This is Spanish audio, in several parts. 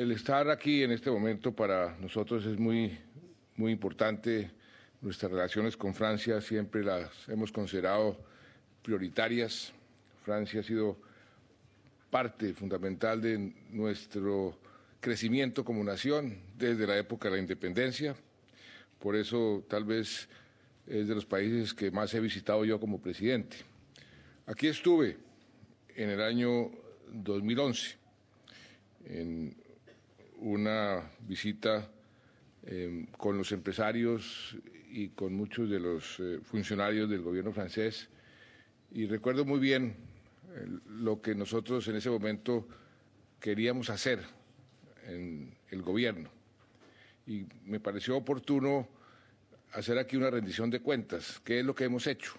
El estar aquí en este momento para nosotros es muy importante. Nuestras relaciones con Francia siempre las hemos considerado prioritarias. Francia ha sido parte fundamental de nuestro crecimiento como nación desde la época de la independencia. Por eso tal vez es de los países que más he visitado yo como presidente. Aquí estuve en el año 2011 en una visita con los empresarios y con muchos de los funcionarios del gobierno francés, y recuerdo muy bien lo que nosotros en ese momento queríamos hacer en el gobierno, y me pareció oportuno hacer aquí una rendición de cuentas. ¿Qué es lo que hemos hecho?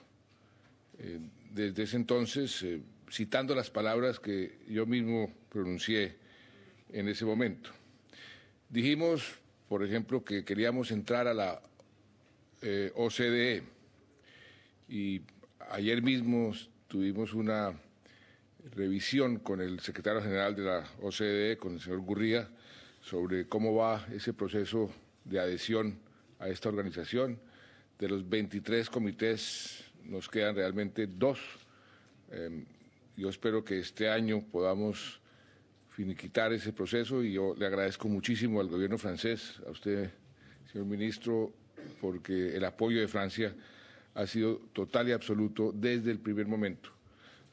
Desde ese entonces, citando las palabras que yo mismo pronuncié en ese momento. Dijimos, por ejemplo, que queríamos entrar a la OCDE, y ayer mismo tuvimos una revisión con el secretario general de la OCDE, con el señor Gurría, sobre cómo va ese proceso de adhesión a esta organización. De los 23 comités nos quedan realmente 2. Yo espero que este año podamos finiquitar ese proceso, y yo le agradezco muchísimo al gobierno francés, a usted, señor ministro, porque el apoyo de Francia ha sido total y absoluto desde el primer momento,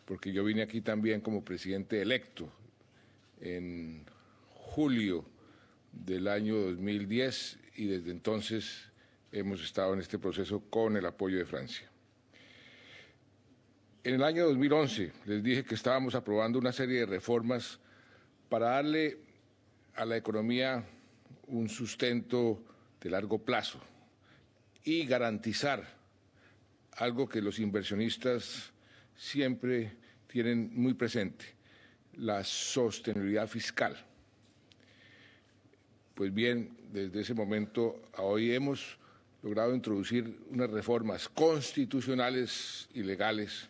porque yo vine aquí también como presidente electo en julio del año 2010, y desde entonces hemos estado en este proceso con el apoyo de Francia. En el año 2011 les dije que estábamos aprobando una serie de reformas para darle a la economía un sustento de largo plazo y garantizar algo que los inversionistas siempre tienen muy presente: la sostenibilidad fiscal. Pues bien, desde ese momento a hoy hemos logrado introducir unas reformas constitucionales y legales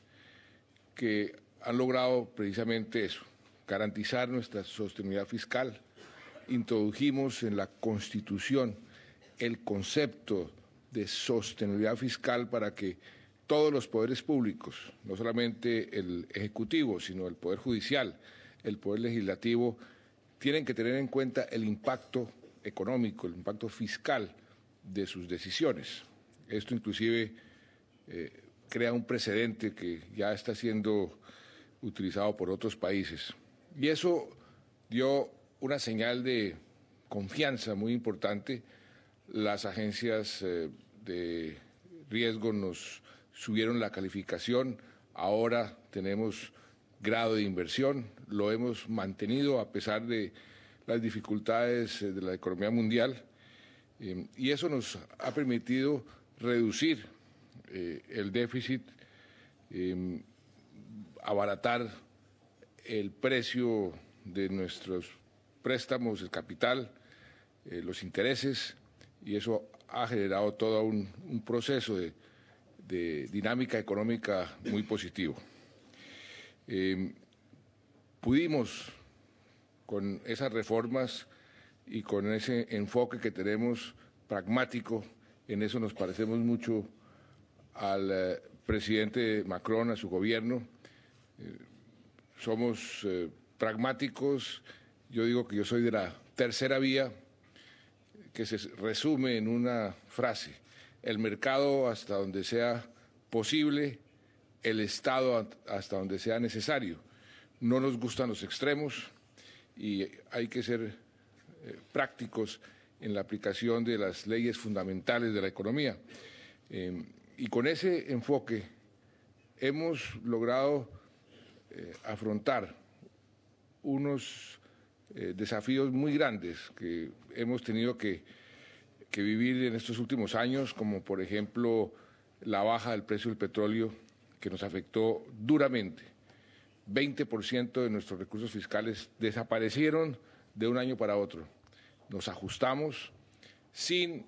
que han logrado precisamente eso: garantizar nuestra sostenibilidad fiscal. Introdujimos en la Constitución el concepto de sostenibilidad fiscal para que todos los poderes públicos, no solamente el Ejecutivo, sino el Poder Judicial, el Poder Legislativo, tienen que tener en cuenta el impacto económico, el impacto fiscal de sus decisiones. Esto inclusive crea un precedente que ya está siendo utilizado por otros países. Y eso dio una señal de confianza muy importante. Las agencias de riesgo nos subieron la calificación. Ahora tenemos grado de inversión, lo hemos mantenido a pesar de las dificultades de la economía mundial, y eso nos ha permitido reducir el déficit, abaratar el precio de nuestros préstamos, el capital, los intereses, y eso ha generado todo un proceso de dinámica económica muy positivo. Pudimos, con esas reformas y con ese enfoque que tenemos pragmático, en eso nos parecemos mucho al presidente Macron, a su gobierno. Somos pragmáticos. Yo digo que yo soy de la tercera vía, que se resume en una frase: el mercado hasta donde sea posible, el Estado hasta donde sea necesario. No nos gustan los extremos y hay que ser prácticos en la aplicación de las leyes fundamentales de la economía. Y con ese enfoque hemos logrado afrontar unos desafíos muy grandes que hemos tenido que vivir en estos últimos años, como por ejemplo la baja del precio del petróleo, que nos afectó duramente. 20% de nuestros recursos fiscales desaparecieron de un año para otro. Nos ajustamos sin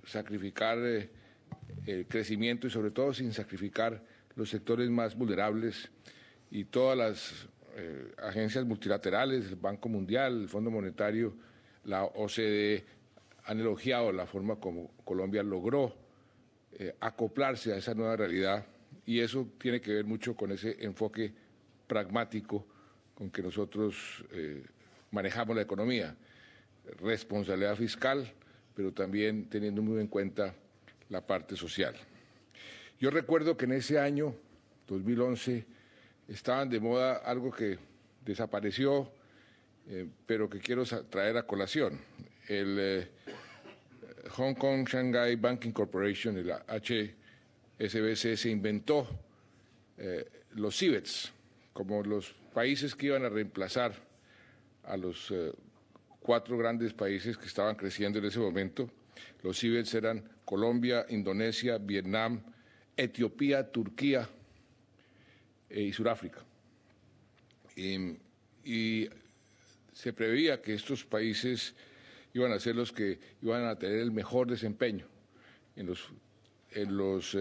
sacrificar el crecimiento y sobre todo sin sacrificar los sectores más vulnerables, y todas las agencias multilaterales, el Banco Mundial, el Fondo Monetario, la OCDE, han elogiado la forma como Colombia logró acoplarse a esa nueva realidad, y eso tiene que ver mucho con ese enfoque pragmático con que nosotros manejamos la economía, responsabilidad fiscal, pero también teniendo muy en cuenta la parte social. Yo recuerdo que en ese año, 2011, estaban de moda algo que desapareció, pero que quiero traer a colación. El Hong Kong Shanghai Banking Corporation, el HSBC, se inventó los CIBETs como los países que iban a reemplazar a los 4 grandes países que estaban creciendo en ese momento. Los CIBETs eran Colombia, Indonesia, Vietnam, Etiopía, Turquía y Sudáfrica. Y se preveía que estos países iban a ser los que iban a tener el mejor desempeño en los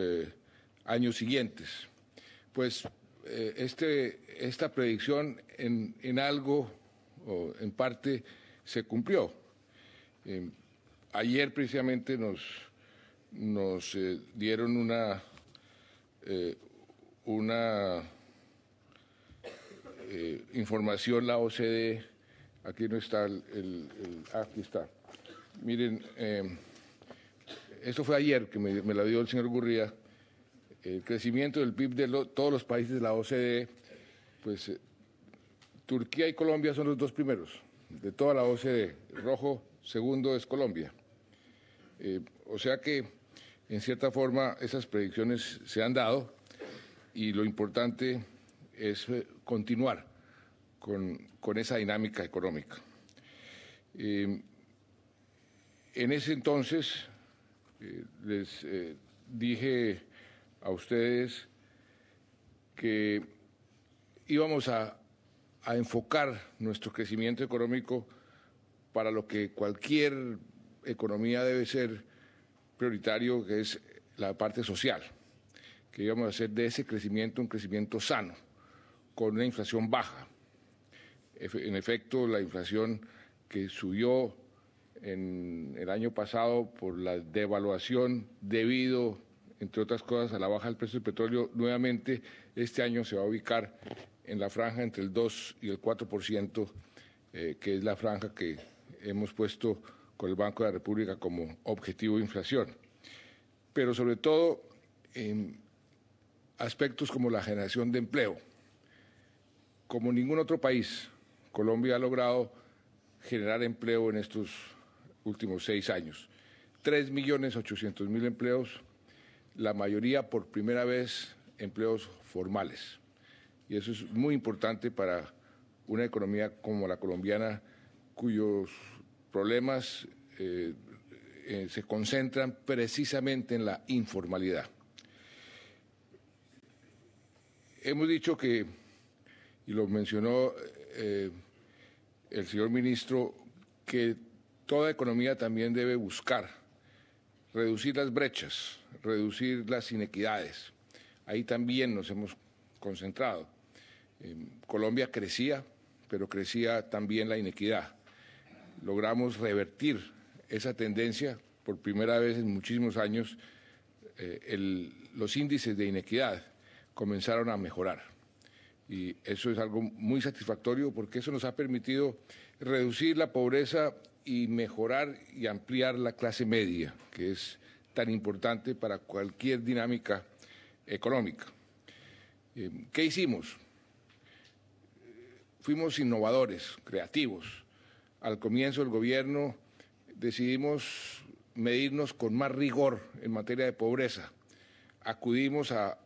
años siguientes. Pues esta predicción en algo o en parte se cumplió. Ayer precisamente nos dieron una información, la OCDE. Aquí no está aquí está. Miren, esto fue ayer que me la dio el señor Gurría. El crecimiento del PIB de todos los países de la OCDE, pues Turquía y Colombia son los 2 primeros de toda la OCDE. El rojo segundo es Colombia. O sea que, en cierta forma, esas predicciones se han dado, y lo importante es continuar con esa dinámica económica. En ese entonces les dije a ustedes que íbamos a enfocar nuestro crecimiento económico para lo que cualquier economía debe ser prioritario, que es la parte social, que íbamos a hacer de ese crecimiento un crecimiento sano, con una inflación baja. En efecto, la inflación que subió en el año pasado por la devaluación debido, entre otras cosas, a la baja del precio del petróleo, nuevamente este año se va a ubicar en la franja entre el 2 y el 4%, que es la franja que hemos puesto con el Banco de la República como objetivo de inflación. Pero sobre todo en aspectos como la generación de empleo. Como ningún otro país, Colombia ha logrado generar empleo en estos últimos 6 años. 3.800.000 empleos, la mayoría por primera vez empleos formales. Y eso es muy importante para una economía como la colombiana, cuyos problemas se concentran precisamente en la informalidad. Hemos dicho que, y lo mencionó el señor ministro, que toda economía también debe buscar reducir las brechas, reducir las inequidades. Ahí también nos hemos concentrado. Colombia crecía, pero crecía también la inequidad. Logramos revertir esa tendencia por primera vez en muchísimos años. Los índices de inequidad comenzaron a mejorar. Y eso es algo muy satisfactorio, porque eso nos ha permitido reducir la pobreza y mejorar y ampliar la clase media, que es tan importante para cualquier dinámica económica. ¿Qué hicimos? Fuimos innovadores, creativos. Al comienzo del gobierno decidimos medirnos con más rigor en materia de pobreza. Acudimos a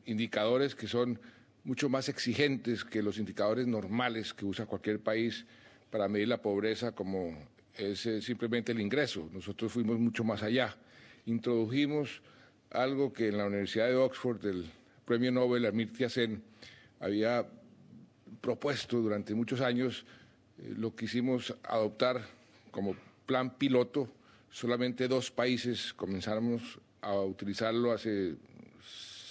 indicadores que son mucho más exigentes que los indicadores normales que usa cualquier país para medir la pobreza, como es simplemente el ingreso. Nosotros fuimos mucho más allá. Introdujimos algo que en la Universidad de Oxford el premio Nobel Amartya Sen había propuesto durante muchos años. Lo quisimos adoptar como plan piloto. Solamente 2 países comenzamos a utilizarlo hace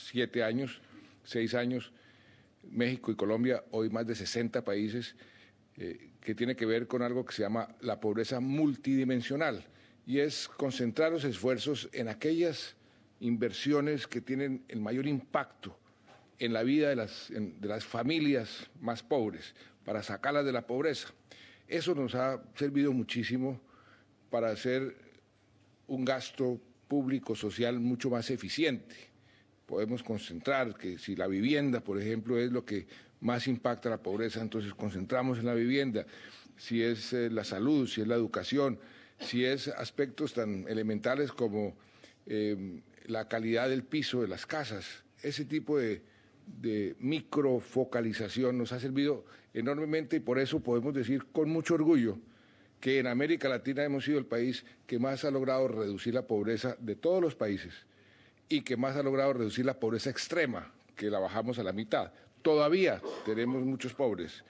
7 años, 6 años. México y Colombia, hoy más de 60 países, que tiene que ver con algo que se llama la pobreza multidimensional, y es concentrar los esfuerzos en aquellas inversiones que tienen el mayor impacto en la vida de las familias más pobres, para sacarlas de la pobreza. Eso nos ha servido muchísimo para hacer un gasto público social mucho más eficiente. Podemos concentrar que si la vivienda, por ejemplo, es lo que más impacta la pobreza, entonces concentramos en la vivienda. Si es la salud, si es la educación, si es aspectos tan elementales como la calidad del piso de las casas, ese tipo de microfocalización nos ha servido enormemente, y por eso podemos decir con mucho orgullo que en América Latina hemos sido el país que más ha logrado reducir la pobreza de todos los países, y que más ha logrado reducir la pobreza extrema, que la bajamos a la mitad. Todavía tenemos muchos pobres,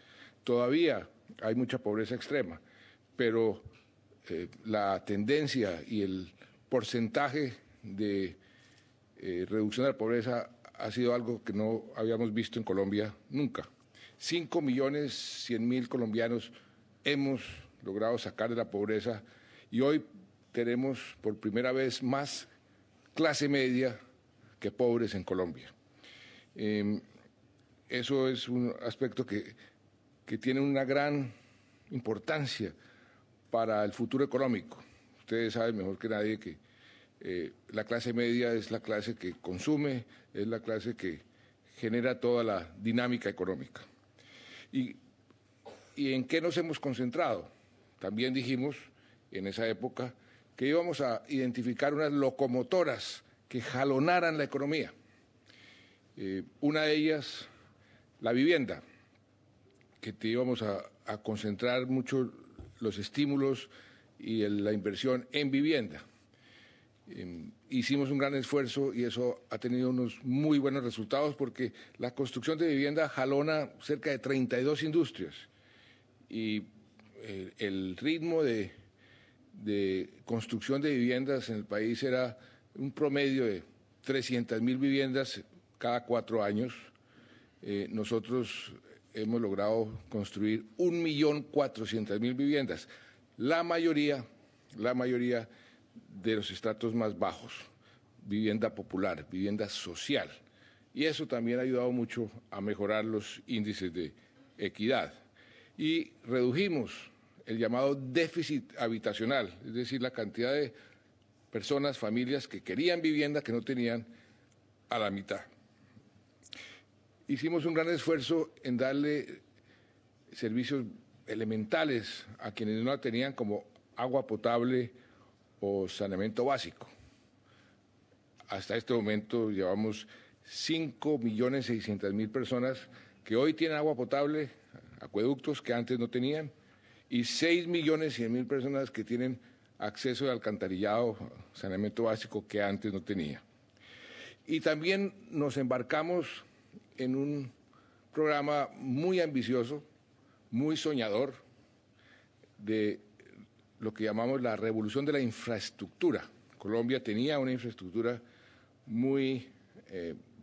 todavía hay mucha pobreza extrema, pero la tendencia y el porcentaje de reducción de la pobreza ha sido algo que no habíamos visto en Colombia nunca. 5.100.000 colombianos hemos logrado sacar de la pobreza, y hoy tenemos por primera vez más clase media que pobres en Colombia. Eso es un aspecto que tiene una gran importancia para el futuro económico. Ustedes saben mejor que nadie que la clase media es la clase que consume, es la clase que genera toda la dinámica económica. ¿Y en qué nos hemos concentrado? También dijimos en esa época que íbamos a identificar unas locomotoras que jalonaran la economía. Una de ellas, la vivienda, que íbamos a concentrar mucho los estímulos y la inversión en vivienda. Hicimos un gran esfuerzo y eso ha tenido unos muy buenos resultados, porque la construcción de vivienda jalona cerca de 32 industrias, y el ritmo de construcción de viviendas en el país era un promedio de 300.000 viviendas cada 4 años. Nosotros hemos logrado construir 1.400.000 viviendas, la mayoría de los estratos más bajos, vivienda popular, vivienda social, y eso también ha ayudado mucho a mejorar los índices de equidad. Y redujimos el llamado déficit habitacional, es decir, la cantidad de personas, familias que querían vivienda que no tenían, a la mitad. Hicimos un gran esfuerzo en darle servicios elementales a quienes no la tenían, como agua potable o saneamiento básico. Hasta este momento llevamos 5.600.000 personas que hoy tienen agua potable, acueductos que antes no tenían, y 6.100.000 personas que tienen acceso al alcantarillado, saneamiento básico, que antes no tenía. Y también nos embarcamos en un programa muy ambicioso, muy soñador, de lo que llamamos la revolución de la infraestructura. Colombia tenía una infraestructura muy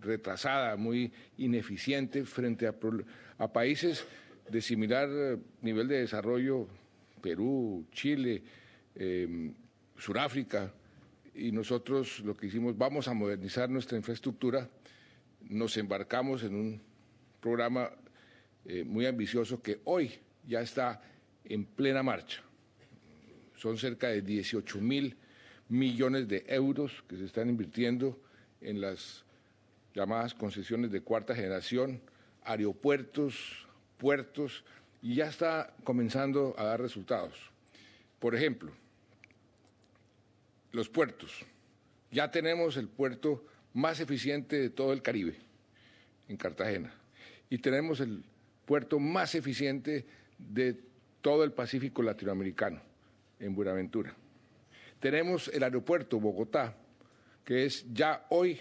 retrasada, muy ineficiente frente a países de similar nivel de desarrollo, Perú, Chile, Sudáfrica, y nosotros lo que hicimos, vamos a modernizar nuestra infraestructura. Nos embarcamos en un programa muy ambicioso que hoy ya está en plena marcha. Son cerca de 18.000 millones de euros que se están invirtiendo en las llamadas concesiones de cuarta generación, aeropuertos, puertos, y ya está comenzando a dar resultados. Por ejemplo, los puertos. Ya tenemos el puerto más eficiente de todo el Caribe, en Cartagena, y tenemos el puerto más eficiente de todo el Pacífico latinoamericano, en Buenaventura. Tenemos el aeropuerto Bogotá, que es ya hoy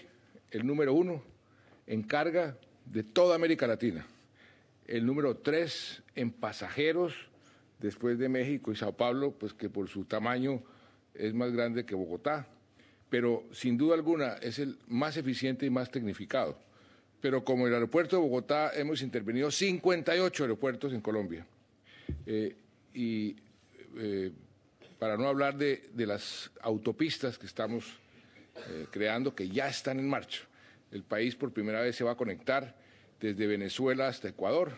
el número 1 en carga de toda América Latina, el número 3 en pasajeros, después de México y Sao Paulo, pues que por su tamaño es más grande que Bogotá, pero sin duda alguna es el más eficiente y más tecnificado. pero como el aeropuerto de Bogotá hemos intervenido 58 aeropuertos en Colombia. Para no hablar de las autopistas que estamos creando, que ya están en marcha. El país por primera vez se va a conectar desde Venezuela hasta Ecuador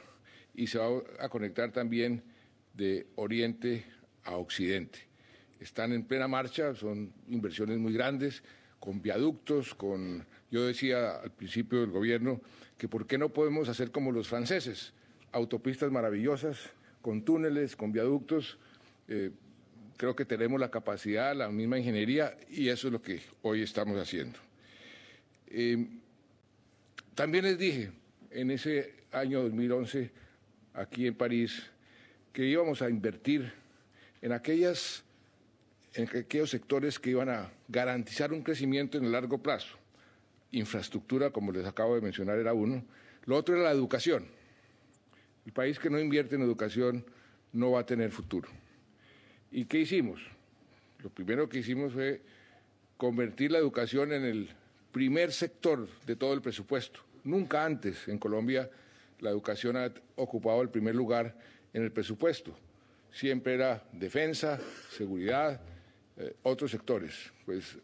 y se va a conectar también de oriente a occidente. Están en plena marcha, son inversiones muy grandes, con viaductos, yo decía al principio del gobierno que por qué no podemos hacer como los franceses, autopistas maravillosas, con túneles, con viaductos. Creo que tenemos la capacidad, la misma ingeniería, y eso es lo que hoy estamos haciendo. También les dije en ese año 2011, aquí en París, que íbamos a invertir en aquellos sectores que iban a garantizar un crecimiento en el largo plazo. Infraestructura, como les acabo de mencionar, era uno. Lo otro era la educación. El país que no invierte en educación no va a tener futuro. ¿Y qué hicimos? Lo primero que hicimos fue convertir la educación en el primer sector de todo el presupuesto. Nunca antes en Colombia la educación ha ocupado el primer lugar en el presupuesto. Siempre era defensa, seguridad, otros sectores. Pues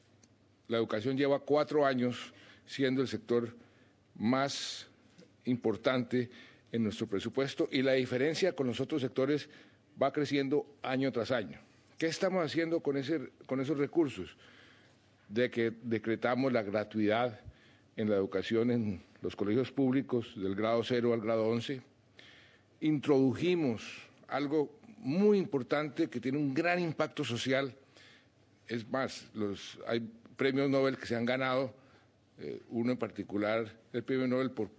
la educación lleva 4 años siendo el sector más importante en nuestro presupuesto y la diferencia con los otros sectores va creciendo año tras año. ¿Qué estamos haciendo con esos recursos? De que decretamos la gratuidad en la educación en los colegios públicos del grado 0 al grado 11. Introdujimos algo muy importante que tiene un gran impacto social. Es más, hay premios Nobel que se han ganado, uno en particular, el premio Nobel por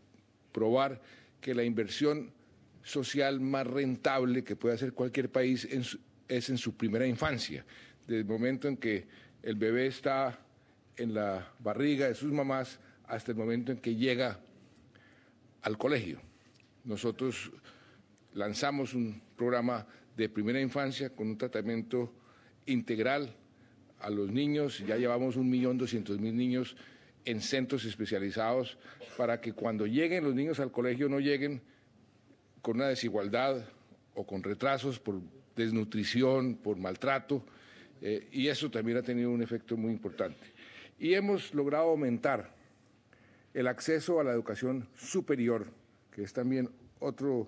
probar que la inversión social más rentable que puede hacer cualquier país es en su primera infancia, desde el momento en que el bebé está en la barriga de sus mamás hasta el momento en que llega al colegio. Nosotros lanzamos un programa de primera infancia con un tratamiento integral a los niños. Ya llevamos 1.200.000 niños en centros especializados para que cuando lleguen los niños al colegio no lleguen con una desigualdad o con retrasos por desnutrición, por maltrato, y eso también ha tenido un efecto muy importante. Y hemos logrado aumentar el acceso a la educación superior, que es también otro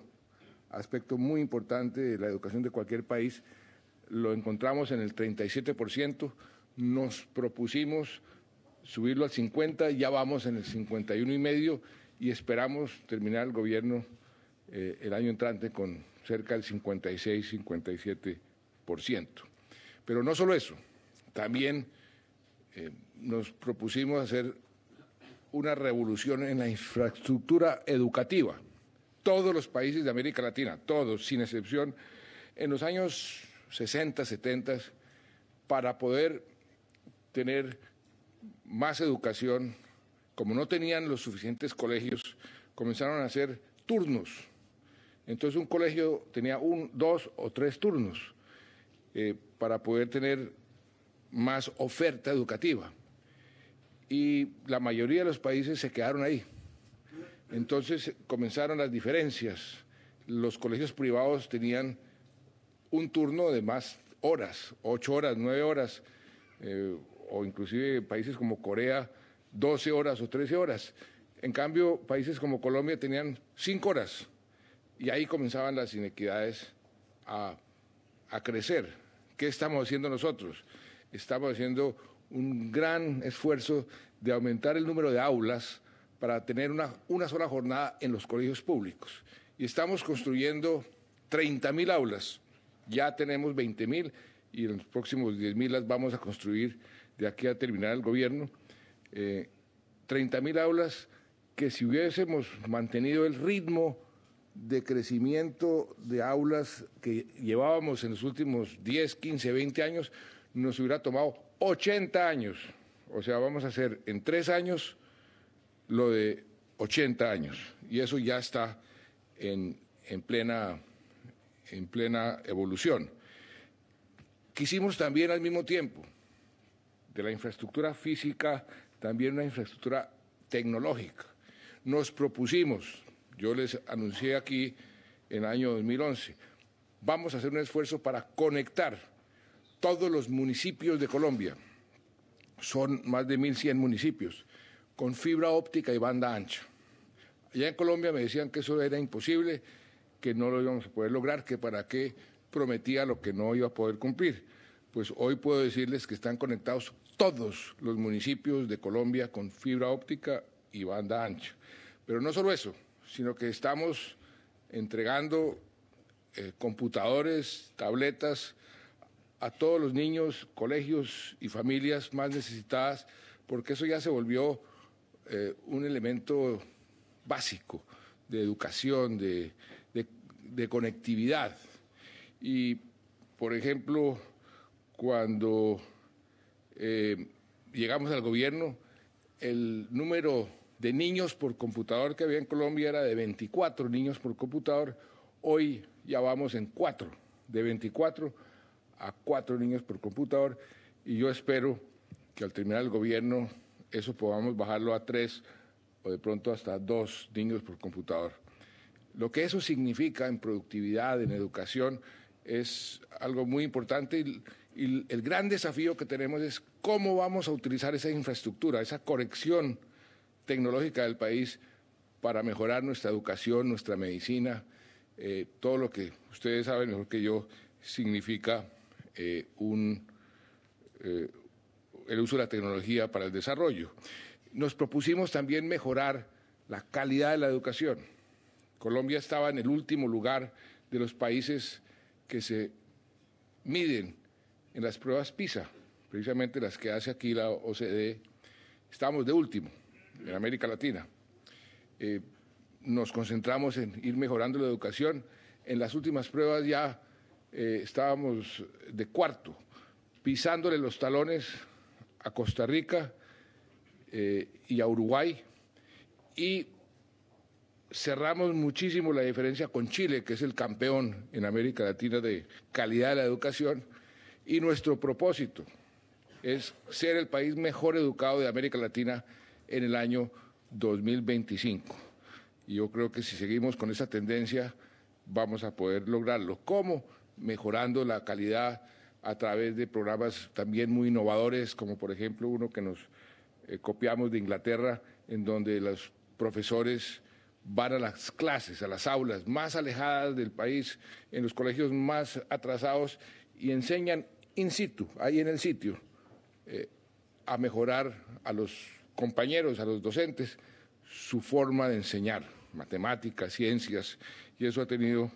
aspecto muy importante de la educación de cualquier país. Lo encontramos en el 37%, nos propusimos subirlo al 50%, ya vamos en el 51,5% y esperamos terminar el gobierno el año entrante con cerca del 56-57%. Pero no solo eso, también nos propusimos hacer una revolución en la infraestructura educativa. Todos los países de América Latina, todos, sin excepción, en los años 60, 70, para poder tener más educación, como no tenían los suficientes colegios, comenzaron a hacer turnos. Entonces un colegio tenía 1, 2 o 3 turnos para poder tener más oferta educativa. Y la mayoría de los países se quedaron ahí. Entonces comenzaron las diferencias. Los colegios privados tenían un turno de más horas, 8 horas, 9 horas, o inclusive países como Corea, 12 horas o 13 horas. En cambio, países como Colombia tenían 5 horas. Y ahí comenzaban las inequidades a crecer. ¿Qué estamos haciendo nosotros? Estamos haciendo un gran esfuerzo de aumentar el número de aulas para tener una sola jornada en los colegios públicos. Y estamos construyendo 30.000 aulas. Ya tenemos 20.000 y en los próximos 10.000 las vamos a construir de aquí a terminar el gobierno. 30.000 aulas que si hubiésemos mantenido el ritmo de crecimiento de aulas que llevábamos en los últimos 10, 15, 20 años, nos hubiera tomado 80 años. O sea, vamos a hacer en 3 años lo de 80 años. Y eso ya está en plena evolución. Quisimos también al mismo tiempo de la infraestructura física, también una infraestructura tecnológica. Nos propusimos, yo les anuncié aquí en el año 2011, vamos a hacer un esfuerzo para conectar todos los municipios de Colombia, son más de 1.100 municipios, con fibra óptica y banda ancha. Allá en Colombia me decían que eso era imposible, que no lo íbamos a poder lograr, que para qué prometía lo que no iba a poder cumplir. Pues hoy puedo decirles que están conectados todos los municipios de Colombia con fibra óptica y banda ancha. Pero no solo eso, sino que estamos entregando computadores, tabletas a todos los niños, colegios y familias más necesitadas, porque eso ya se volvió un elemento básico de educación, de conectividad. Y, por ejemplo, cuando llegamos al gobierno, el número de niños por computador que había en Colombia era de 24 niños por computador. Hoy ya vamos en 4, de 24 a 4 niños por computador, y yo espero que al terminar el gobierno eso podamos bajarlo a 3 o de pronto hasta 2 niños por computador. Lo que eso significa en productividad, en educación, es algo muy importante, y el gran desafío que tenemos es cómo vamos a utilizar esa infraestructura, esa conexión tecnológica del país para mejorar nuestra educación, nuestra medicina, todo lo que ustedes saben mejor que yo significa el uso de la tecnología para el desarrollo. Nos propusimos también mejorar la calidad de la educación. Colombia estaba en el último lugar de los países que se miden en las pruebas PISA, precisamente las que hace aquí la OCDE. Estábamos de último en América Latina. Nos concentramos en ir mejorando la educación. En las últimas pruebas ya estábamos de cuarto, pisándole los talones a Costa Rica y a Uruguay, y cerramos muchísimo la diferencia con Chile, que es el campeón en América Latina de calidad de la educación, y nuestro propósito es ser el país mejor educado de América Latina en el año 2025. Y yo creo que si seguimos con esa tendencia vamos a poder lograrlo. ¿Cómo? Mejorando la calidad a través de programas también muy innovadores, como por ejemplo uno que nos copiamos de Inglaterra, en donde los profesores van a las clases, a las aulas más alejadas del país, en los colegios más atrasados, y enseñan in situ, ahí en el sitio, a mejorar a los compañeros, a los docentes, su forma de enseñar matemáticas, ciencias, y eso ha tenido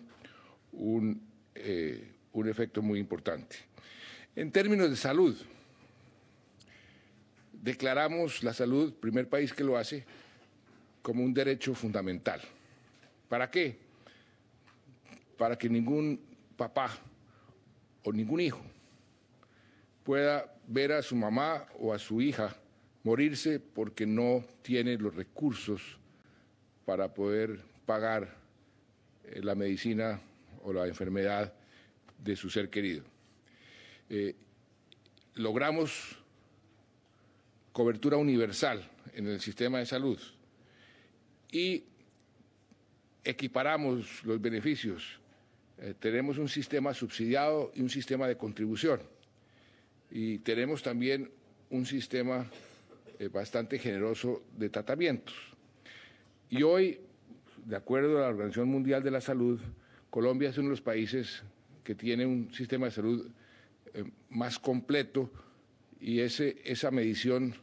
un efecto muy importante. En términos de salud, declaramos la salud, primer país que lo hace, como un derecho fundamental. ¿Para qué? Para que ningún papá o ningún hijo pueda ver a su mamá o a su hija morirse porque no tiene los recursos para poder pagar la medicina o la enfermedad de su ser querido. Logramos cobertura universal en el sistema de salud y equiparamos los beneficios. Tenemos un sistema subsidiado y un sistema de contribución, y tenemos también un sistema bastante generoso de tratamientos. Y hoy, de acuerdo a la Organización Mundial de la Salud, Colombia es uno de los países que tiene un sistema de salud más completo, y esa medición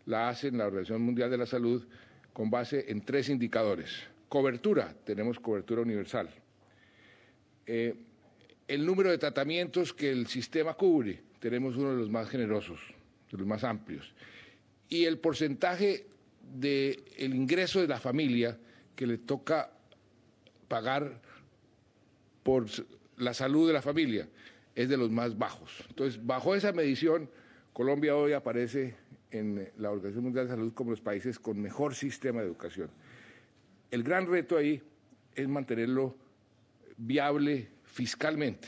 la hace la Organización Mundial de la Salud con base en 3 indicadores. Cobertura, tenemos cobertura universal. El número de tratamientos que el sistema cubre, tenemos uno de los más generosos, de los más amplios. Y el porcentaje del ingreso de la familia que le toca pagar por la salud de la familia es de los más bajos. Entonces, bajo esa medición, Colombia hoy aparece en la Organización Mundial de la Salud como los países con mejor sistema de educación. El gran reto ahí es mantenerlo viable fiscalmente,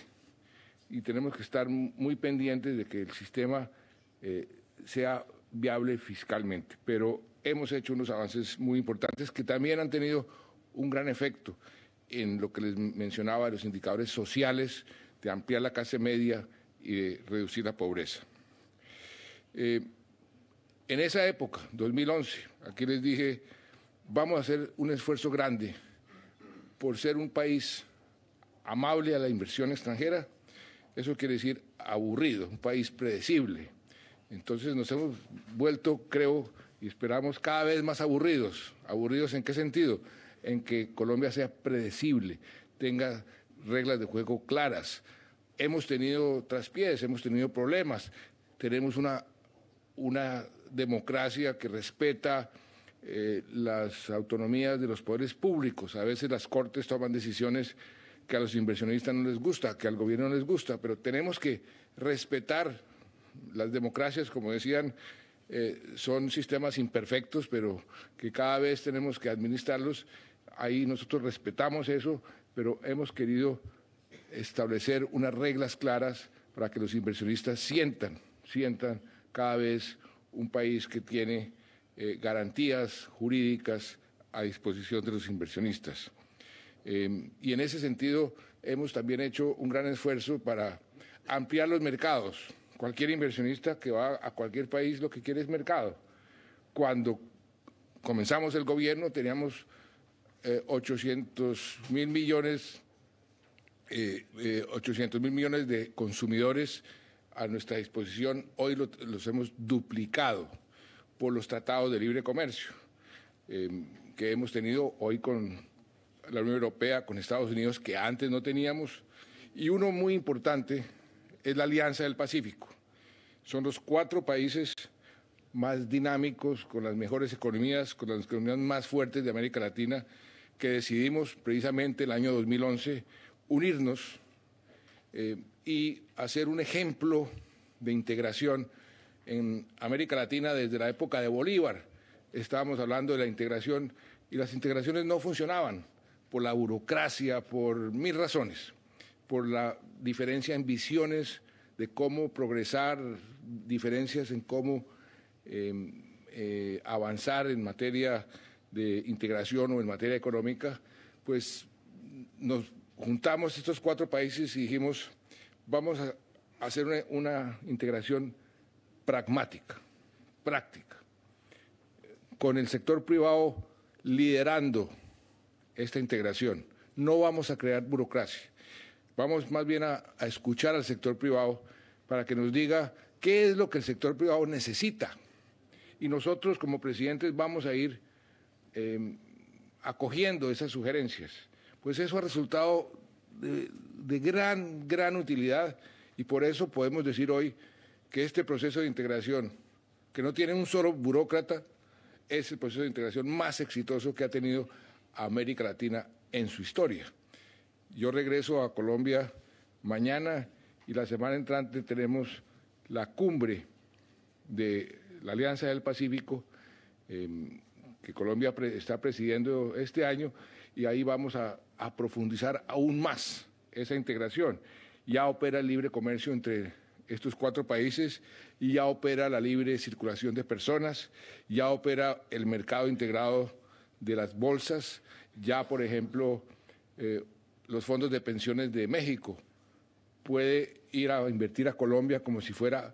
y tenemos que estar muy pendientes de que el sistema sea viable fiscalmente. Pero hemos hecho unos avances muy importantes que también han tenido un gran efecto en lo que les mencionaba, los indicadores sociales, de ampliar la clase media y de reducir la pobreza. En esa época, 2011, aquí les dije, vamos a hacer un esfuerzo grande por ser un país amable a la inversión extranjera. Eso quiere decir aburrido, un país predecible. Entonces nos hemos vuelto, creo, y esperamos cada vez más aburridos. ¿Aburridos en qué sentido? En que Colombia sea predecible, tenga reglas de juego claras. Hemos tenido traspiés, hemos tenido problemas, tenemos una democracia que respeta las autonomías de los poderes públicos. A veces las Cortes toman decisiones que a los inversionistas no les gusta, que al gobierno no les gusta, pero tenemos que respetar las democracias, como decían, son sistemas imperfectos, pero que cada vez tenemos que administrarlos. Ahí nosotros respetamos eso, pero hemos querido establecer unas reglas claras para que los inversionistas sientan cada vez un país que tiene garantías jurídicas a disposición de los inversionistas. Y en ese sentido hemos también hecho un gran esfuerzo para ampliar los mercados. Cualquier inversionista que va a cualquier país lo que quiere es mercado. Cuando comenzamos el gobierno teníamos 800.000 millones de consumidores a nuestra disposición. Hoy los hemos duplicado por los tratados de libre comercio que hemos tenido hoy con la Unión Europea, con Estados Unidos, que antes no teníamos. Y uno muy importante es la Alianza del Pacífico. Son los 4 países más dinámicos, con las mejores economías, con las economías más fuertes de América Latina, que decidimos precisamente el año 2011 unirnos y hacer un ejemplo de integración en América Latina desde la época de Bolívar. Estábamos hablando de la integración y las integraciones no funcionaban por la burocracia, por 1000 razones, por la diferencia en visiones de cómo progresar, diferencias en cómo avanzar en materia de integración o en materia económica. Pues nos juntamos estos 4 países y dijimos, vamos a hacer una integración pragmática, práctica, con el sector privado liderando esta integración. No vamos a crear burocracia, vamos más bien a escuchar al sector privado para que nos diga qué es lo que el sector privado necesita. Y nosotros como presidentes vamos a ir acogiendo esas sugerencias. Pues eso ha resultado de gran utilidad y por eso podemos decir hoy que este proceso de integración, que no tiene un solo burócrata, es el proceso de integración más exitoso que ha tenido América Latina en su historia. Yo regreso a Colombia mañana y la semana entrante tenemos la cumbre de la Alianza del Pacífico que Colombia está presidiendo este año y ahí vamos a profundizar aún más esa integración. Ya opera el libre comercio entre estos 4 países y ya opera la libre circulación de personas, ya opera el mercado integrado de las bolsas, ya, por ejemplo, los fondos de pensiones de México puede ir a invertir a Colombia como si fuera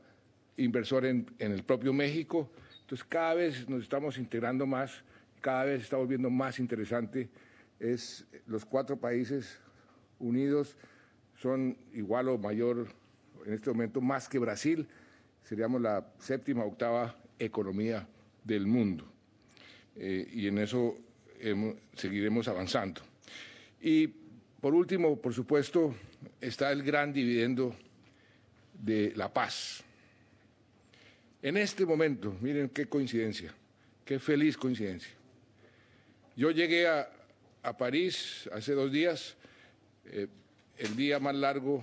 inversor en el propio México. Entonces, cada vez nos estamos integrando más, cada vez está volviendo más interesante. Los 4 países unidos son igual o mayor en este momento más que Brasil. Seríamos la 7ª o 8ª economía del mundo. Y en eso seguiremos avanzando. Y por último, por supuesto, está el gran dividendo de la paz. En este momento, miren qué coincidencia, qué feliz coincidencia. Yo llegué a París hace 2 días, el día más largo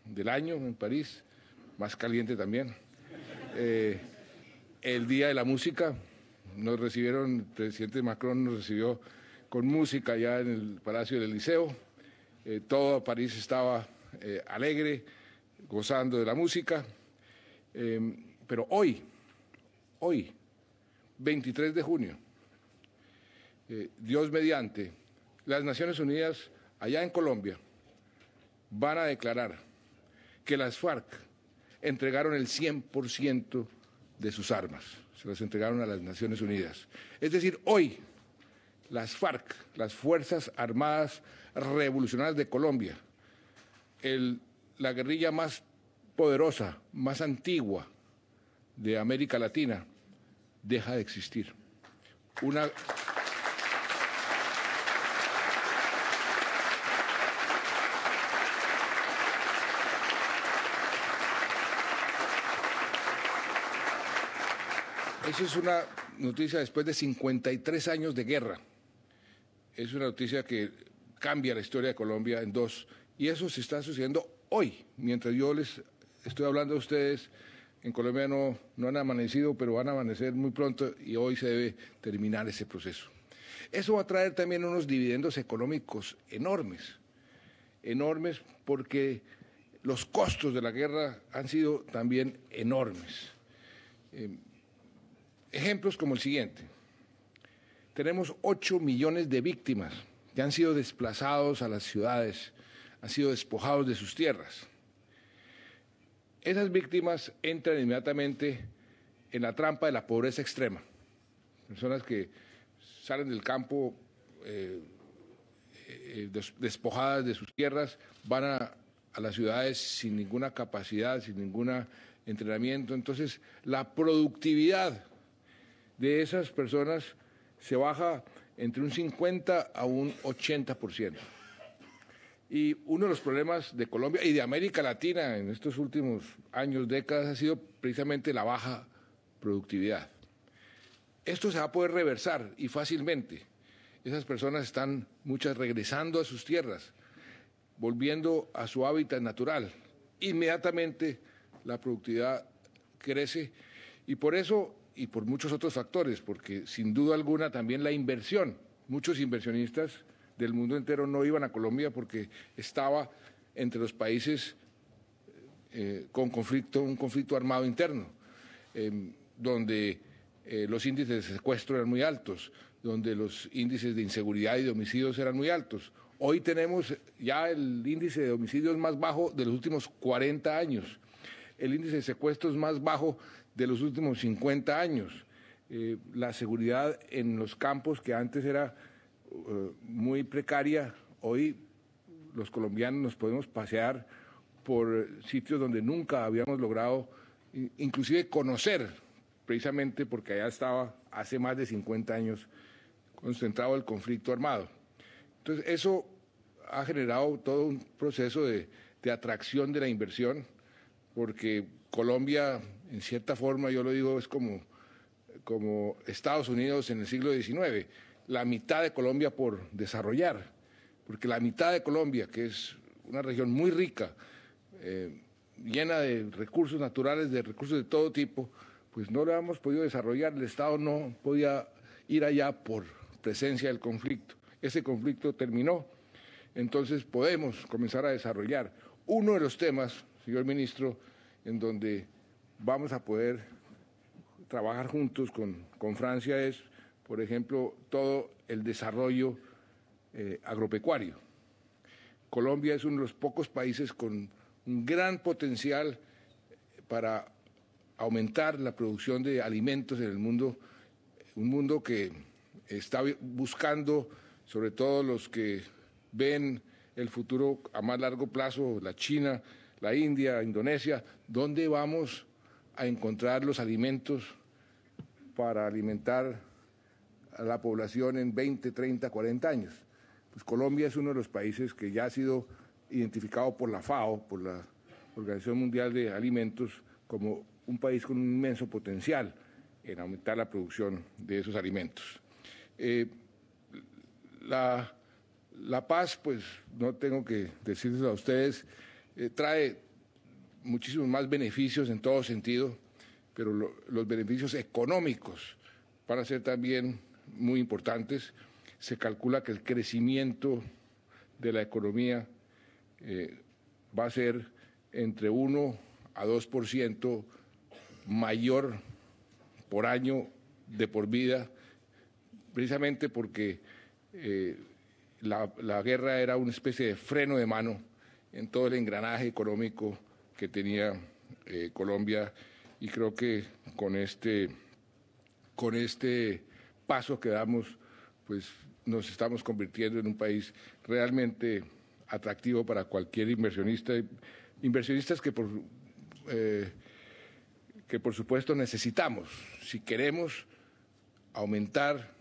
del año en París, más caliente también. El Día de la Música, nos recibieron, el presidente Macron nos recibió con música allá en el Palacio del Liceo. Todo París estaba alegre, gozando de la música. Pero hoy hoy, 23 de junio, Dios mediante, las Naciones Unidas allá en Colombia van a declarar que las FARC entregaron el 100% de sus armas, se las entregaron a las Naciones Unidas. Es decir, hoy las FARC, las Fuerzas Armadas Revolucionarias de Colombia, la guerrilla más poderosa, más antigua de América Latina, deja de existir. Eso es una noticia después de 53 años de guerra. Es una noticia que cambia la historia de Colombia en dos. Y eso se está sucediendo hoy. Mientras yo les estoy hablando a ustedes, en Colombia no han amanecido, pero van a amanecer muy pronto y hoy se debe terminar ese proceso. Eso va a traer también unos dividendos económicos enormes. Enormes porque los costos de la guerra han sido también enormes. Ejemplos como el siguiente. Tenemos 8 millones de víctimas que han sido desplazados a las ciudades, han sido despojados de sus tierras. Esas víctimas entran inmediatamente en la trampa de la pobreza extrema. Personas que salen del campo despojadas de sus tierras, van a las ciudades sin ninguna capacidad, sin ningún entrenamiento. Entonces, la productividad de esas personas se baja entre un 50 a un 80%. Y uno de los problemas de Colombia y de América Latina en estos últimos años, décadas, ha sido precisamente la baja productividad. Esto se va a poder reversar y fácilmente. Esas personas están muchas regresando a sus tierras, volviendo a su hábitat natural. Inmediatamente la productividad crece y por eso y por muchos otros factores, porque sin duda alguna también la inversión. Muchos inversionistas del mundo entero no iban a Colombia porque estaba entre los países con un conflicto armado interno, donde los índices de secuestro eran muy altos, donde los índices de inseguridad y de homicidios eran muy altos. Hoy tenemos ya el índice de homicidios más bajo de los últimos 40 años, el índice de secuestros más bajo de los últimos 50 años. La seguridad en los campos, que antes era muy precaria, hoy los colombianos nos podemos pasear por sitios donde nunca habíamos logrado inclusive conocer, precisamente porque allá estaba hace más de 50 años concentrado el conflicto armado. Entonces, eso ha generado todo un proceso de atracción de la inversión, porque Colombia, en cierta forma, yo lo digo, es como Estados Unidos en el siglo XIX, la mitad de Colombia por desarrollar, porque la mitad de Colombia, que es una región muy rica, llena de recursos naturales, de recursos de todo tipo, pues no lo hemos podido desarrollar, el Estado no podía ir allá por presencia del conflicto. Ese conflicto terminó, entonces podemos comenzar a desarrollar. Uno de los temas, señor ministro, en donde vamos a poder trabajar juntos con Francia es, por ejemplo, todo el desarrollo agropecuario. Colombia es uno de los pocos países con un gran potencial para aumentar la producción de alimentos en el mundo, un mundo que está buscando, sobre todo los que ven el futuro a más largo plazo, la China, la India, Indonesia, ¿dónde vamos a encontrar los alimentos para alimentar a la población en 20, 30, 40 años? Pues Colombia es uno de los países que ya ha sido identificado por la FAO, por la Organización Mundial de Alimentos, como un país con un inmenso potencial en aumentar la producción de esos alimentos. La paz, pues no tengo que decirles a ustedes, trae muchísimos más beneficios en todo sentido, pero los beneficios económicos van a ser también muy importantes. Se calcula que el crecimiento de la economía va a ser entre 1 a 2% mayor por año de por vida, precisamente porque la guerra era una especie de freno de mano en todo el engranaje económico que tenía Colombia, y creo que con este paso que damos, pues nos estamos convirtiendo en un país realmente atractivo para cualquier inversionista, inversionistas que por supuesto necesitamos. Si queremos aumentar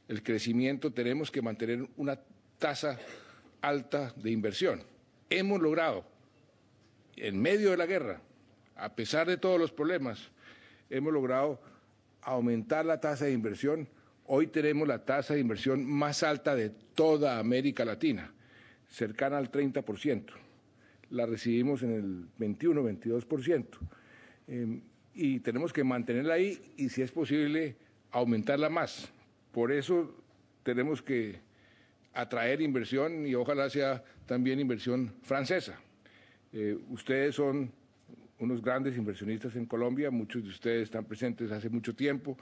el crecimiento, tenemos que mantener una tasa alta de inversión. Hemos logrado, en medio de la guerra, a pesar de todos los problemas, hemos logrado aumentar la tasa de inversión. Hoy tenemos la tasa de inversión más alta de toda América Latina, cercana al 30%. La recibimos en el 21, 22%. Y tenemos que mantenerla ahí y, si es posible, aumentarla más. Por eso tenemos que atraer inversión, y ojalá sea también inversión francesa. Ustedes son unos grandes inversionistas en Colombia, muchos de ustedes están presentes hace mucho tiempo,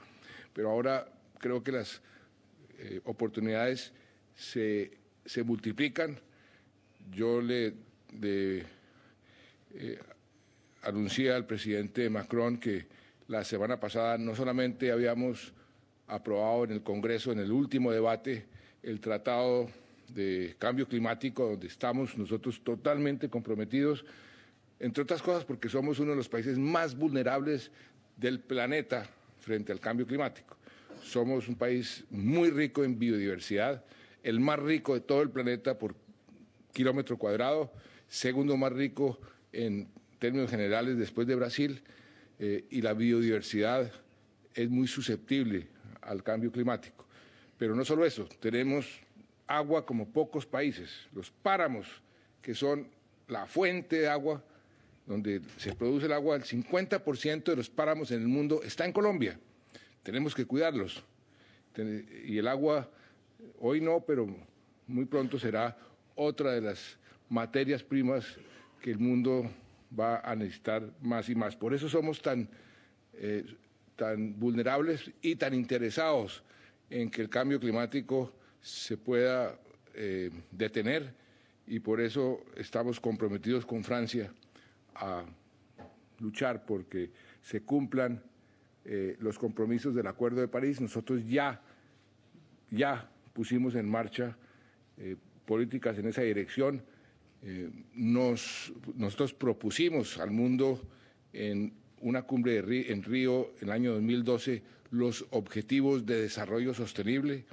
pero ahora creo que las oportunidades se multiplican. Yo anuncié al presidente Macron que la semana pasada no solamente habíamos aprobado en el Congreso, en el último debate, el Tratado de Cambio Climático, donde estamos nosotros totalmente comprometidos, entre otras cosas porque somos uno de los países más vulnerables del planeta frente al cambio climático. Somos un país muy rico en biodiversidad, el más rico de todo el planeta por kilómetro cuadrado, segundo más rico en términos generales después de Brasil, y la biodiversidad es muy susceptible al cambio climático. Pero no solo eso, tenemos agua como pocos países. Los páramos, que son la fuente de agua, donde se produce el agua, el 50% de los páramos en el mundo está en Colombia. Tenemos que cuidarlos. Y el agua, hoy no, pero muy pronto será otra de las materias primas que el mundo va a necesitar más y más. Por eso somos tan vulnerables y tan interesados en que el cambio climático se pueda detener, y por eso estamos comprometidos con Francia a luchar porque se cumplan los compromisos del Acuerdo de París. Nosotros ya pusimos en marcha políticas en esa dirección. Nosotros propusimos al mundo en una cumbre en Río en el año 2012 los Objetivos de Desarrollo Sostenible,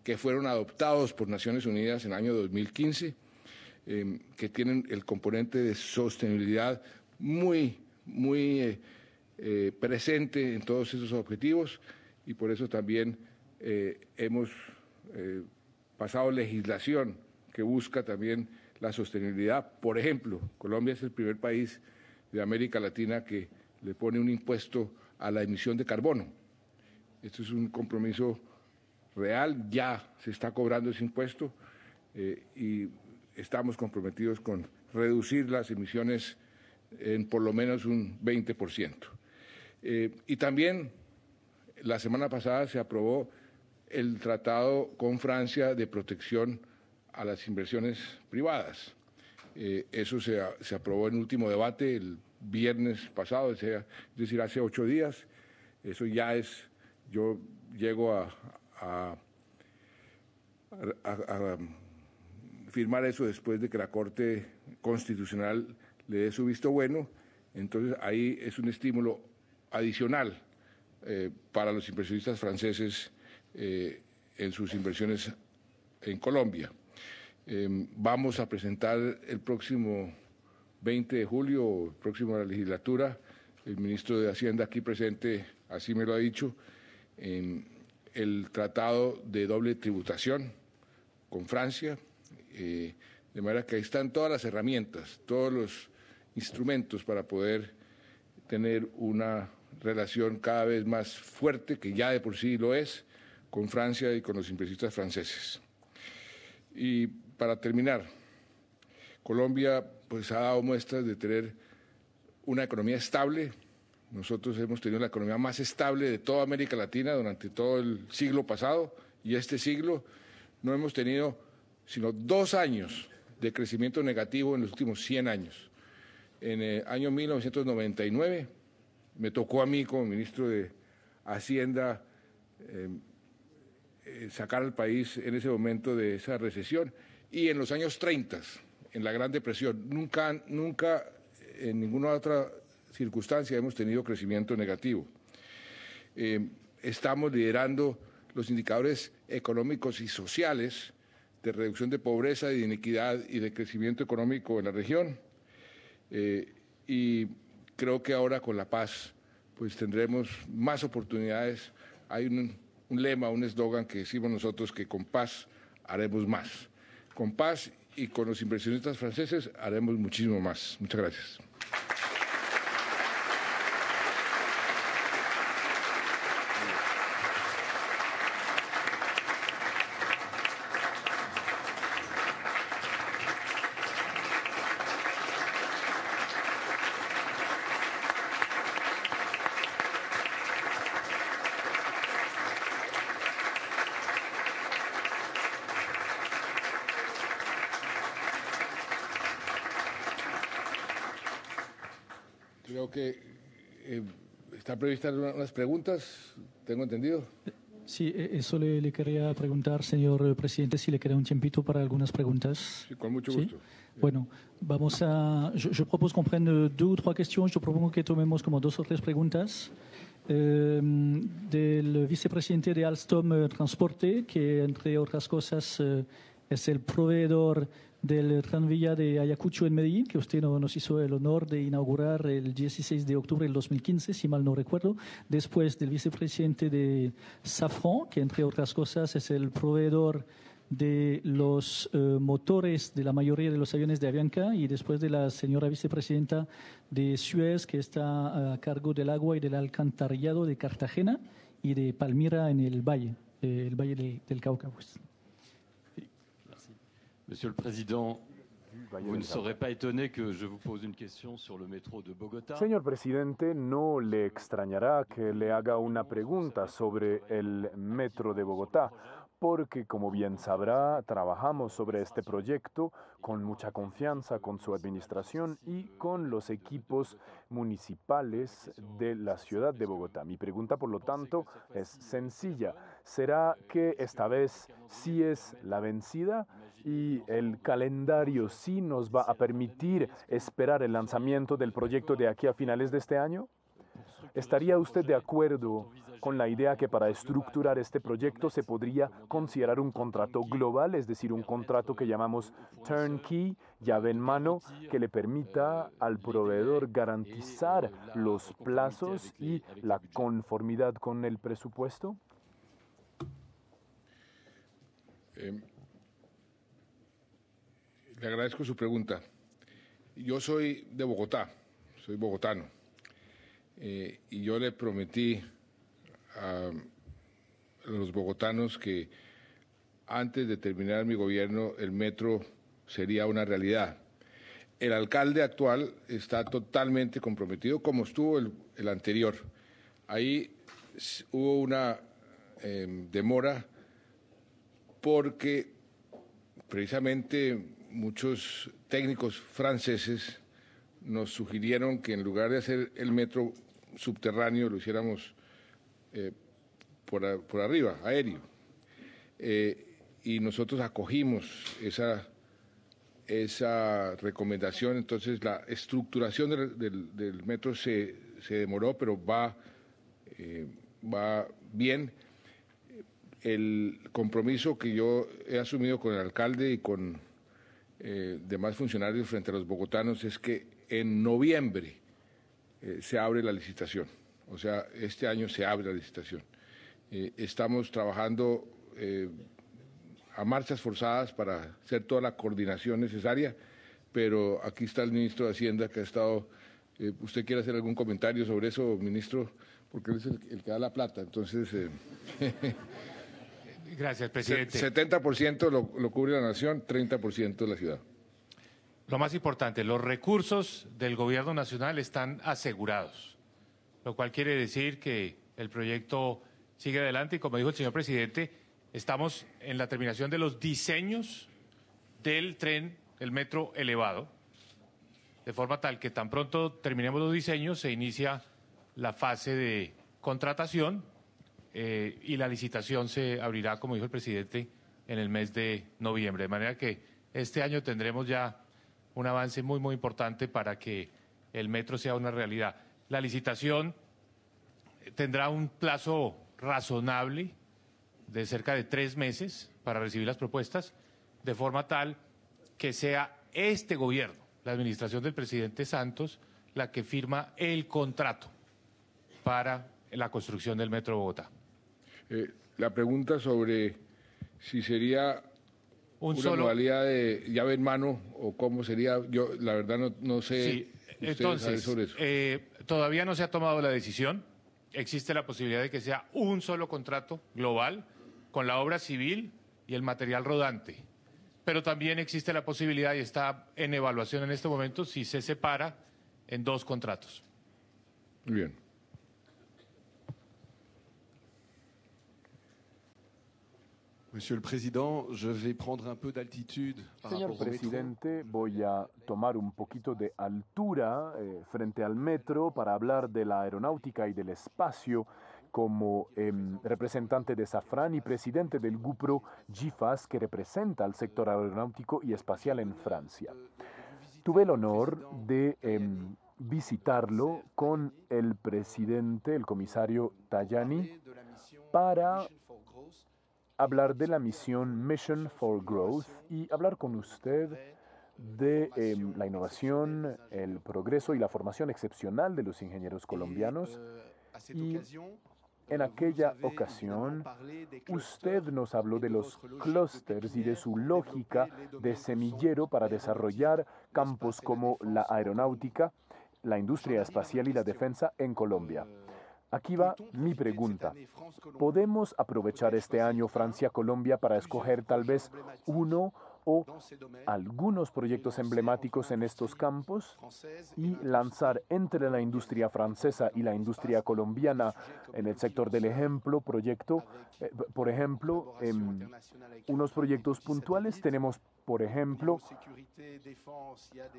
que fueron adoptados por Naciones Unidas en el año 2015, que tienen el componente de sostenibilidad muy presente en todos esos objetivos, y por eso también hemos pasado legislación que busca también la sostenibilidad. Por ejemplo, Colombia es el primer país de América Latina que le pone un impuesto a la emisión de carbono. Esto es un compromiso real, ya se está cobrando ese impuesto, y estamos comprometidos con reducir las emisiones en por lo menos un 20%. Y también la semana pasada se aprobó el tratado con Francia de protección a las inversiones privadas. Eso se aprobó en el último debate el viernes pasado, es decir, hace 8 días. Eso ya es, yo llego a firmar eso después de que la Corte Constitucional le dé su visto bueno. Entonces ahí es un estímulo adicional para los inversionistas franceses en sus inversiones en Colombia. Vamos a presentar el próximo 20 de julio, próximo a la legislatura, el ministro de Hacienda aquí presente así me lo ha dicho, el tratado de doble tributación con Francia, de manera que ahí están todas las herramientas, todos los instrumentos para poder tener una relación cada vez más fuerte, que ya de por sí lo es, con Francia y con los inversionistas franceses. Y para terminar, Colombia pues ha dado muestras de tener una economía estable, Nosotros hemos tenido la economía más estable de toda América Latina durante todo el siglo pasado y este siglo no hemos tenido sino 2 años de crecimiento negativo en los últimos 100 años. En el año 1999 me tocó a mí como ministro de Hacienda sacar al país en ese momento de esa recesión y en los años 30, en la Gran Depresión, nunca en ninguna otra circunstancia hemos tenido crecimiento negativo. Estamos liderando los indicadores económicos y sociales de reducción de pobreza, de inequidad y de crecimiento económico en la región. Y creo que ahora con la paz pues tendremos más oportunidades. Hay un lema, un eslogan que decimos nosotros que con paz haremos más. Con paz y con los inversionistas franceses haremos muchísimo más. Muchas gracias. Creo que están previstas unas preguntas, ¿tengo entendido? Sí, eso le quería preguntar, señor presidente, si le queda un tiempito para algunas preguntas. Sí, con mucho gusto. Bueno, vamos a. Je propose qu'on prenne 2 ou 3 questions. Je propose que tomemos como 2 o 3 preguntas. Del vicepresidente de Alstom Transporte, que entre otras cosas es el proveedor del tranvía de Ayacucho en Medellín, que usted nos hizo el honor de inaugurar el 16 de octubre del 2015, si mal no recuerdo. Después del vicepresidente de Safran, que entre otras cosas es el proveedor de los motores de la mayoría de los aviones de Avianca, y después de la señora vicepresidenta de Suez, que está a cargo del agua y del alcantarillado de Cartagena y de Palmira en el valle del Cauca. Pues. Monsieur le Président, vous ne serez pas étonné que je vous pose une question sur le métro de Bogotá. Señor presidente, no le extrañará que le haga una pregunta sobre el metro de Bogotá, porque como bien sabrá, trabajamos sobre este proyecto con mucha confianza con su administración y con los equipos municipales de la ciudad de Bogotá. Mi pregunta, por lo tanto, es sencilla. ¿Será que esta vez sí es la vencida y el calendario sí nos va a permitir esperar el lanzamiento del proyecto de aquí a finales de este año? ¿Estaría usted de acuerdo con la idea que para estructurar este proyecto se podría considerar un contrato global, es decir, un contrato que llamamos turnkey, llave en mano, que le permita al proveedor garantizar los plazos y la conformidad con el presupuesto? Le agradezco su pregunta. Yo soy de Bogotá, soy bogotano, y yo le prometí a los bogotanos que antes de terminar mi gobierno el metro sería una realidad. El alcalde actual está totalmente comprometido, como estuvo el anterior. Ahí hubo una demora porque precisamente muchos técnicos franceses nos sugirieron que en lugar de hacer el metro subterráneo lo hiciéramos por arriba, aéreo. Y nosotros acogimos esa recomendación. Entonces la estructuración del metro se demoró, pero va bien. El compromiso que yo he asumido con el alcalde y con demás funcionarios frente a los bogotanos es que en noviembre se abre la licitación. O sea, este año se abre la licitación. Estamos trabajando a marchas forzadas para hacer toda la coordinación necesaria, pero aquí está el ministro de Hacienda que ha estado. ¿Usted quiere hacer algún comentario sobre eso, ministro? Porque él es el que da la plata. Entonces, gracias, presidente. 70% lo cubre la nación, 30% la ciudad. Lo más importante, los recursos del gobierno nacional están asegurados. lo cual quiere decir que el proyecto sigue adelante y, como dijo el señor presidente, estamos en la terminación de los diseños del tren, el metro elevado, de forma tal que tan pronto terminemos los diseños se inicia la fase de contratación y la licitación se abrirá, como dijo el presidente, en el mes de noviembre. De manera que este año tendremos ya un avance muy, muy importante para que el metro sea una realidad. La licitación tendrá un plazo razonable de cerca de 3 meses para recibir las propuestas, de forma tal que sea este gobierno, la administración del presidente Santos, la que firma el contrato para la construcción del Metro de Bogotá. La pregunta sobre si sería una modalidad de llave en mano o cómo sería, yo la verdad no sé. Sí, entonces, sobre eso. Todavía no se ha tomado la decisión. Existe la posibilidad de que sea un solo contrato global con la obra civil y el material rodante. Pero también existe la posibilidad, y está en evaluación en este momento, si se separa en 2 contratos. Muy bien. Monsieur le Président, je vais prendre un peu d'altitude par Señor rapport au métro. presidente, voy a tomar un poquito de altura frente al metro para hablar de la aeronáutica y del espacio como representante de Safran y presidente del GUPRO GIFAS, que representa al sector aeronáutico y espacial en Francia. Tuve el honor de visitarlo con el presidente, el comisario Tajani, para hablar de la misión Mission for Growth y hablar con usted de la innovación, el progreso y la formación excepcional de los ingenieros colombianos. Y en aquella ocasión, usted nos habló de los clústeres y de su lógica de semillero para desarrollar campos como la aeronáutica, la industria espacial y la defensa en Colombia. Aquí va mi pregunta. ¿Podemos aprovechar este año Francia-Colombia para escoger tal vez uno o algunos proyectos emblemáticos en estos campos y lanzar entre la industria francesa y la industria colombiana en el sector del por ejemplo, unos proyectos puntuales? Tenemos, por ejemplo,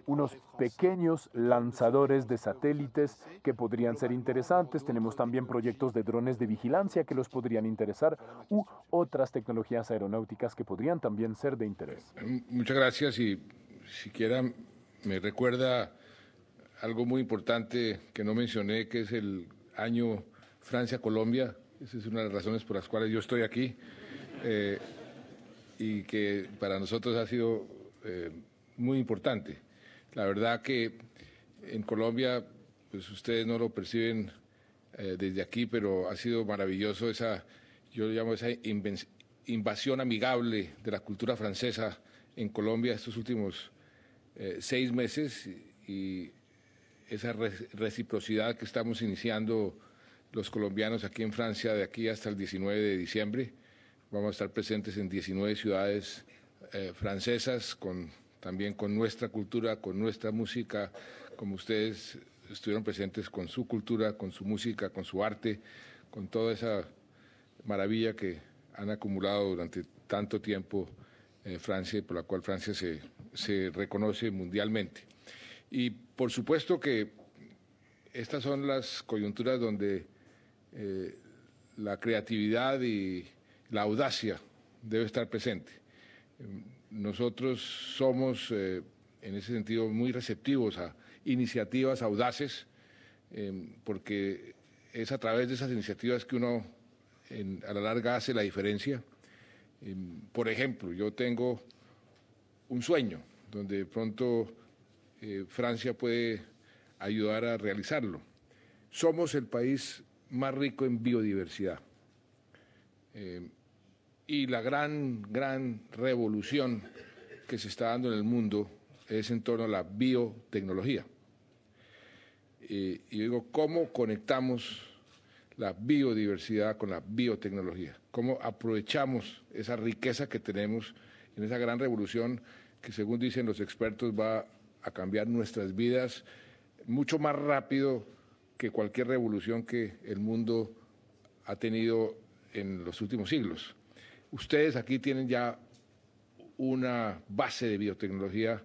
unos pequeños lanzadores de satélites que podrían ser interesantes. Tenemos también proyectos de drones de vigilancia que los podrían interesar u otras tecnologías aeronáuticas que podrían también ser de interés. Muchas gracias y siquiera me recuerda algo muy importante que no mencioné, que es el año Francia-Colombia. Esa es una de las razones por las cuales yo estoy aquí y que para nosotros ha sido muy importante. La verdad que en Colombia, pues ustedes no lo perciben desde aquí, pero ha sido maravilloso yo llamo esa invasión amigable de la cultura francesa en Colombia estos últimos 6 meses y esa reciprocidad que estamos iniciando los colombianos aquí en Francia de aquí hasta el 19 de diciembre. Vamos a estar presentes en 19 ciudades francesas, también con nuestra cultura, con nuestra música, como ustedes estuvieron presentes con su cultura, con su música, con su arte, con toda esa maravilla que han acumulado durante tanto tiempo Francia y por la cual Francia se reconoce mundialmente. Y por supuesto que estas son las coyunturas donde la creatividad y la audacia debe estar presente. Nosotros somos, en ese sentido, muy receptivos a iniciativas audaces, porque es a través de esas iniciativas que uno a la larga hace la diferencia. Por ejemplo, yo tengo un sueño donde de pronto Francia puede ayudar a realizarlo. Somos el país más rico en biodiversidad. Y la gran revolución que se está dando en el mundo es en torno a la biotecnología. Y yo digo, ¿cómo conectamos la biodiversidad con la biotecnología? ¿Cómo aprovechamos esa riqueza que tenemos en esa gran revolución que, según dicen los expertos, va a cambiar nuestras vidas mucho más rápido que cualquier revolución que el mundo ha tenido en los últimos siglos. Ustedes aquí tienen ya una base de biotecnología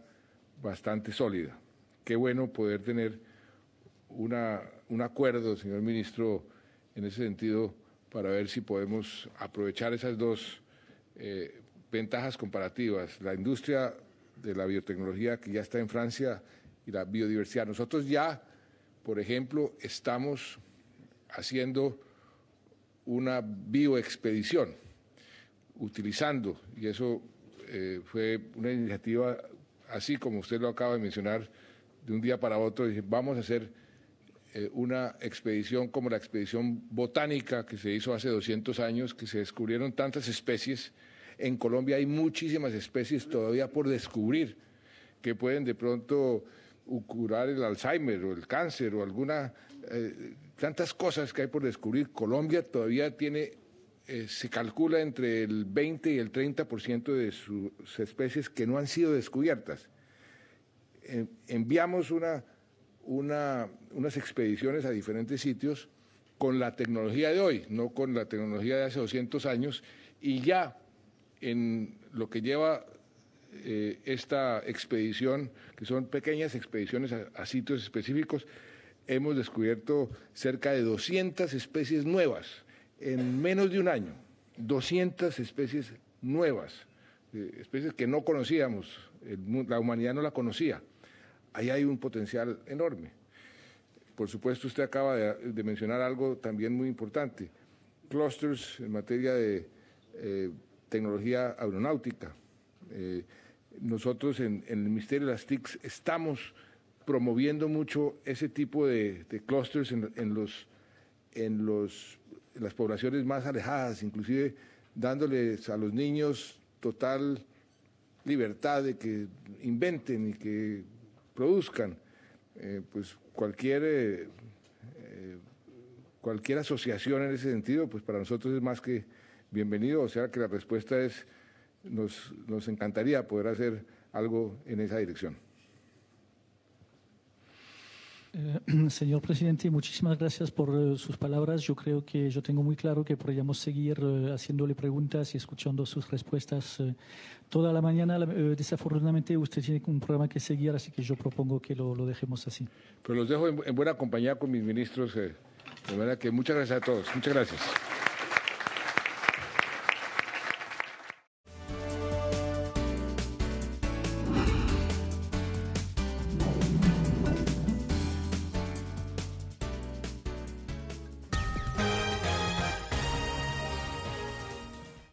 bastante sólida. Qué bueno poder tener un acuerdo, señor ministro, en ese sentido, para ver si podemos aprovechar esas dos ventajas comparativas, la industria de la biotecnología que ya está en Francia y la biodiversidad. Nosotros ya, por ejemplo, estamos haciendo una bioexpedición, utilizando, y eso fue una iniciativa, así como usted lo acaba de mencionar, de un día para otro, dije, vamos a hacer una expedición como la expedición botánica que se hizo hace 200 años, que se descubrieron tantas especies. En Colombia hay muchísimas especies todavía por descubrir que pueden de pronto curar el Alzheimer o el cáncer o alguna, tantas cosas que hay por descubrir. Colombia todavía tiene, se calcula entre el 20 y el 30% de sus especies que no han sido descubiertas. Enviamos unas expediciones a diferentes sitios con la tecnología de hoy, no con la tecnología de hace 200 años, y ya en lo que lleva esta expedición, que son pequeñas expediciones a sitios específicos, hemos descubierto cerca de 200 especies nuevas en menos de un año, 200 especies nuevas, especies que no conocíamos, la humanidad no la conocía. Ahí hay un potencial enorme. Por supuesto, usted acaba de mencionar algo también muy importante, clústeres en materia de tecnología aeronáutica. Nosotros en el Ministerio de las TICs estamos promoviendo mucho ese tipo de clústeres en las poblaciones más alejadas, inclusive dándoles a los niños total libertad de que inventen y que produzcan. Pues cualquier asociación en ese sentido, pues para nosotros es más que bienvenido. O sea que la respuesta es, nos encantaría poder hacer algo en esa dirección. Señor presidente, muchísimas gracias por sus palabras. Yo creo que yo tengo muy claro que podríamos seguir haciéndole preguntas y escuchando sus respuestas toda la mañana. Desafortunadamente usted tiene un programa que seguir, así que yo propongo que lo dejemos así. Pero los dejo en buena compañía con mis ministros. De manera que muchas gracias a todos. Muchas gracias.